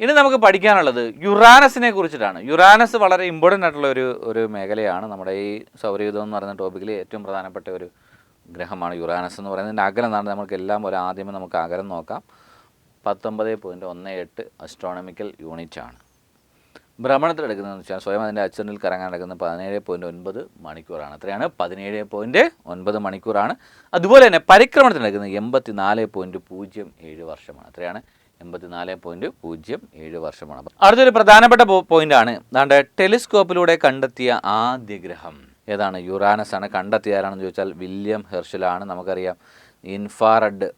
ഇനി നമുക്ക് പഠിക്കാനുള്ളത് യുറാനസിനെ കുറിച്ചിട്ടാണ്. യുറാനസ് വളരെ ഇമ്പോർട്ടൻ്റ് ആയിട്ടുള്ള ഒരു മേഖലയാണ്. നമ്മുടെ ഈ സൗരയൂഥം എന്ന് പറയുന്ന ടോപ്പിക്കിൽ ഏറ്റവും പ്രധാനപ്പെട്ട ഒരു ഗ്രഹമാണ് യുറാനസ് എന്ന് പറയുന്നത്. ഇതിൻ്റെ അകലം എന്നാണ് നമുക്ക് എല്ലാം ആദ്യമേ നമുക്ക് അകലം നോക്കാം. 19.18 അസ്ട്രോണമിക്കൽ യൂണിറ്റ് ആണ്. ഭ്രമണത്തിലെടുക്കുന്നതെന്ന് വെച്ചാൽ സ്വയം അതിൻ്റെ അച്ചുതണ്ടിൽ കറങ്ങാൻ നടക്കുന്ന 17.9 മണിക്കൂറാണ്. എത്രയാണ്? 17.9 മണിക്കൂറാണ്. അതുപോലെ തന്നെ പരിക്രമണത്തിലെടുക്കുന്നത് 84.07 വർഷമാണ്. എത്രയാണ്? 84.07 വർഷമാണ്. അടുത്തൊരു പ്രധാനപ്പെട്ട പോയിന്റാണ്, അതാണ്ട് ടെലിസ്കോപ്പിലൂടെ കണ്ടെത്തിയ ആദ്യ ഗ്രഹം ഏതാണ്? യുറാനസ് ആണ്. കണ്ടെത്തിയാരാണെന്ന് ചോദിച്ചാൽ വില്യം ഹെർഷലാണ്. നമുക്കറിയാം ഇൻഫ്രാറെഡ്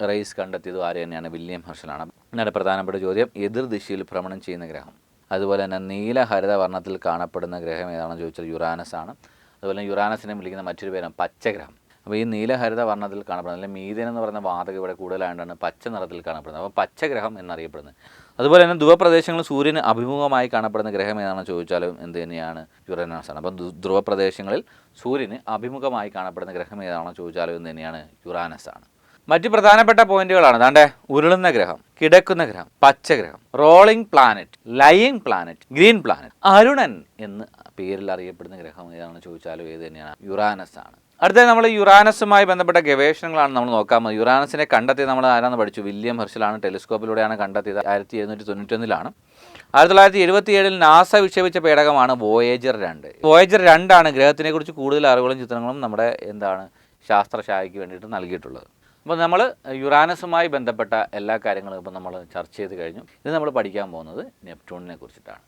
റേസ് കണ്ടെത്തിയത് ആര് തന്നെയാണ്? വില്യം ഹെർഷലാണ്. എന്നാണ് പ്രധാനപ്പെട്ട ചോദ്യം. എതിർദിശയിൽ ഭ്രമണം ചെയ്യുന്ന ഗ്രഹം. അതുപോലെ തന്നെ നീലഹരിത വർണ്ണത്തിൽ കാണപ്പെടുന്ന ഗ്രഹം ഏതാണെന്ന് ചോദിച്ചാൽ യുറാനസ് ആണ്. അതുപോലെ തന്നെ യുറാനസിനെ വിളിക്കുന്ന മറ്റൊരു പേരാണ് പച്ചഗ്രഹം. അപ്പോൾ ഈ നീലഹരിത വർണ്ണത്തിൽ കാണപ്പെടുന്നത്, അല്ലെങ്കിൽ മീഥേൻ എന്ന് പറയുന്ന വാതകം ഇവിടെ കൂടുതലായിട്ടാണ് പച്ച നിറത്തിൽ കാണപ്പെടുന്നത്. അപ്പോൾ പച്ചഗ്രഹം എന്നറിയപ്പെടുന്നത്. അതുപോലെ തന്നെ ധ്രുവപ്രദേശങ്ങളിൽ സൂര്യന് അഭിമുഖമായി കാണപ്പെടുന്ന ഗ്രഹം ഏതാണെന്ന് ചോദിച്ചാലും എന്ത് തന്നെയാണ്? യുറാനസ് ആണ്. അപ്പം ധ്രുവപ്രദേശങ്ങളിൽ സൂര്യന് അഭിമുഖമായി കാണപ്പെടുന്ന ഗ്രഹം ഏതാണെന്ന് ചോദിച്ചാലും എന്ത് തന്നെയാണ്? യുറാനസ് ആണ്. മറ്റ് പ്രധാനപ്പെട്ട പോയിന്റുകളാണ് ദാണ്ടെ ഉരുളുന്ന ഗ്രഹം, കിടക്കുന്ന ഗ്രഹം, പച്ചഗ്രഹം, rolling planet, lying planet, green planet. Arunan എന്ന് പേരിൽ അറിയപ്പെടുന്ന ഗ്രഹം ഏതാണെന്ന് ചോദിച്ചാലും ഏത് തന്നെയാണ്? യുറാനസ് ആണ്. അടുത്തത് നമ്മൾ യുറാനസുമായി ബന്ധപ്പെട്ട ഗവേഷണങ്ങളാണ് നമ്മൾ നോക്കാൻ. യുറാനസിനെ കണ്ടെത്തിയത് നമ്മൾ ആരാണെന്ന് പഠിച്ചു? വില്യം ഹെർഷലാണ്. ടെലിസ്കോപ്പിലൂടെയാണ് കണ്ടെത്തിയത്. 1791. 1977 നാസ വിക്ഷേപിച്ച പേടകമാണ് വോയേജർ 2. വോയേജർ 2 ഗ്രഹത്തിനെ കുറിച്ച് കൂടുതൽ അറിവുകളും ചിത്രങ്ങളും നമ്മുടെ ശാസ്ത്രശാഖയ്ക്ക് വേണ്ടിയിട്ട് നൽകിയിട്ടുള്ളത്. അപ്പോൾ നമ്മൾ യുറാനസുമായി ബന്ധപ്പെട്ട എല്ലാ കാര്യങ്ങളും ഇപ്പോൾ നമ്മൾ ചർച്ച ചെയ്ത് കഴിഞ്ഞു. ഇത് നമ്മൾ പഠിക്കാൻ പോകുന്നത് നെപ്റ്റ്യൂണിനെ കുറിച്ചിട്ടാണ്.